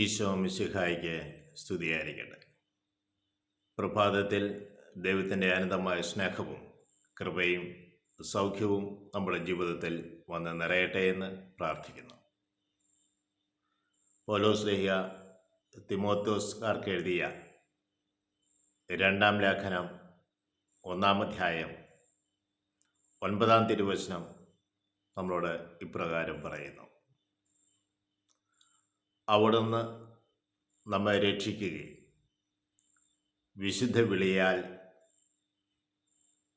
ഈശോ മിശിഹായ്ക്ക് സ്തുതിയായിരിക്കട്ടെ. പ്രഭാതത്തിൽ ദൈവത്തിൻ്റെ അനന്തമായ സ്നേഹവും കൃപയും സൗഖ്യവും നമ്മുടെ ജീവിതത്തിൽ വന്ന് നിറയട്ടെ എന്ന് പ്രാർത്ഥിക്കുന്നു. പൗലോസ് ശ്ലീഹ തിമോഥെയോസ്കാർക്ക് എഴുതിയ 2 ലേഖനം 1 അധ്യായം 9 തിരുവചനം നമ്മളോട് ഇപ്രകാരം പറയുന്നു: അവിടുന്ന് നമ്മെ രക്ഷിക്കുകയും വിശുദ്ധ വിളിയാൽ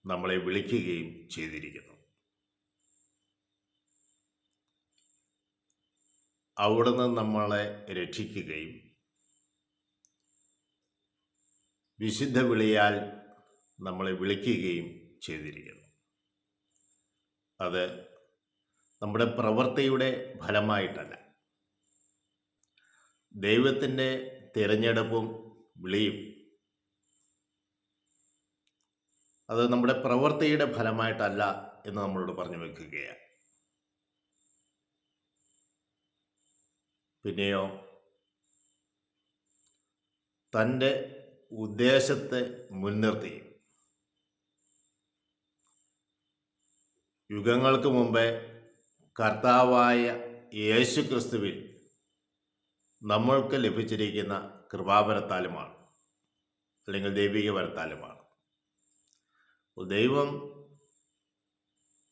നമ്മളെ വിളിക്കുകയും ചെയ്തിരിക്കുന്നു. അവിടുന്ന് നമ്മളെ രക്ഷിക്കുകയും വിശുദ്ധ വിളിയാൽ നമ്മളെ വിളിക്കുകയും ചെയ്തിരിക്കുന്നു. അത് നമ്മുടെ പ്രവൃത്തിയുടെ ഫലമായിട്ടല്ല. ദൈവത്തിൻ്റെ തിരഞ്ഞെടുപ്പും വിളിയും അത് നമ്മുടെ പ്രവൃത്തിയുടെ ഫലമായിട്ടല്ല എന്ന് നമ്മളോട് പറഞ്ഞു വെക്കുകയാണ്. പിന്നെയോ തൻ്റെ ഉദ്ദേശത്തെ മുൻനിർത്തി യുഗങ്ങൾക്ക് മുമ്പേ കർത്താവായ യേശു ക്രിസ്തുവിൽ നമ്മൾക്ക് ലഭിച്ചിരിക്കുന്ന കൃപാവരത്താലുമാണ്, അല്ലെങ്കിൽ ദൈവിക വരത്താലുമാണ്. ദൈവം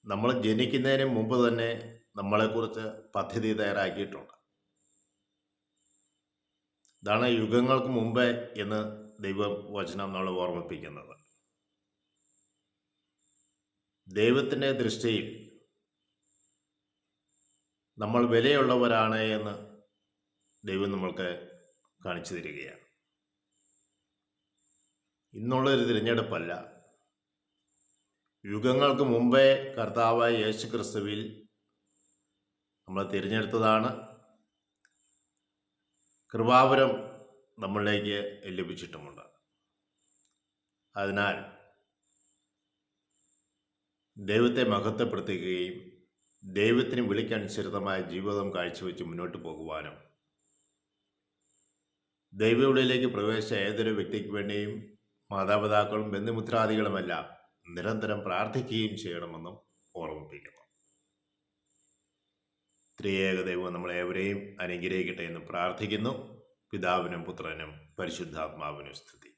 നമ്മൾ ജനിക്കുന്നതിന് മുമ്പ് തന്നെ നമ്മളെക്കുറിച്ച് പദ്ധതി തയ്യാറാക്കിയിട്ടുണ്ട്. ഇതാണ് യുഗങ്ങൾക്ക് മുമ്പേ എന്ന് ദൈവവചനം നമ്മളെ ഓർമ്മിപ്പിക്കുന്നത്. ദൈവത്തിൻ്റെ ദൃഷ്ടിയിൽ നമ്മൾ വിലയുള്ളവരാണ് എന്ന് ദൈവം നമ്മൾക്ക് കാണിച്ചു തരികയാണ്. ഇന്നുള്ളൊരു തിരഞ്ഞെടുപ്പല്ല, യുഗങ്ങൾക്ക് മുമ്പേ കർത്താവായ യേശു ക്രിസ്തുവിൽ നമ്മൾ തിരഞ്ഞെടുത്തതാണ്. കൃപാവരം നമ്മളിലേക്ക് ലഭിച്ചിട്ടുമുണ്ട്. അതിനാൽ ദൈവത്തെ മഹത്വപ്പെടുത്തുകയും ദൈവത്തിന് വിളിക്കനുസൃതമായ ജീവിതം കാഴ്ചവെച്ച് മുന്നോട്ട് പോകുവാനും ദൈവവിളിയിലേക്ക് പ്രവേശിച്ച ഏതൊരു വ്യക്തിക്ക് വേണ്ടിയും മാതാപിതാക്കളും ബന്ധുമിത്രാദികളുമെല്ലാം നിരന്തരം പ്രാർത്ഥിക്കുകയും ചെയ്യണമെന്നും ഓർമ്മിപ്പിക്കുന്നു. ത്രിയേക ദൈവം നമ്മളേവരെയും അനുഗ്രഹിക്കട്ടെ എന്ന് പ്രാർത്ഥിക്കുന്നു. പിതാവിനും പുത്രനും പരിശുദ്ധാത്മാവിനും സ്തുതി.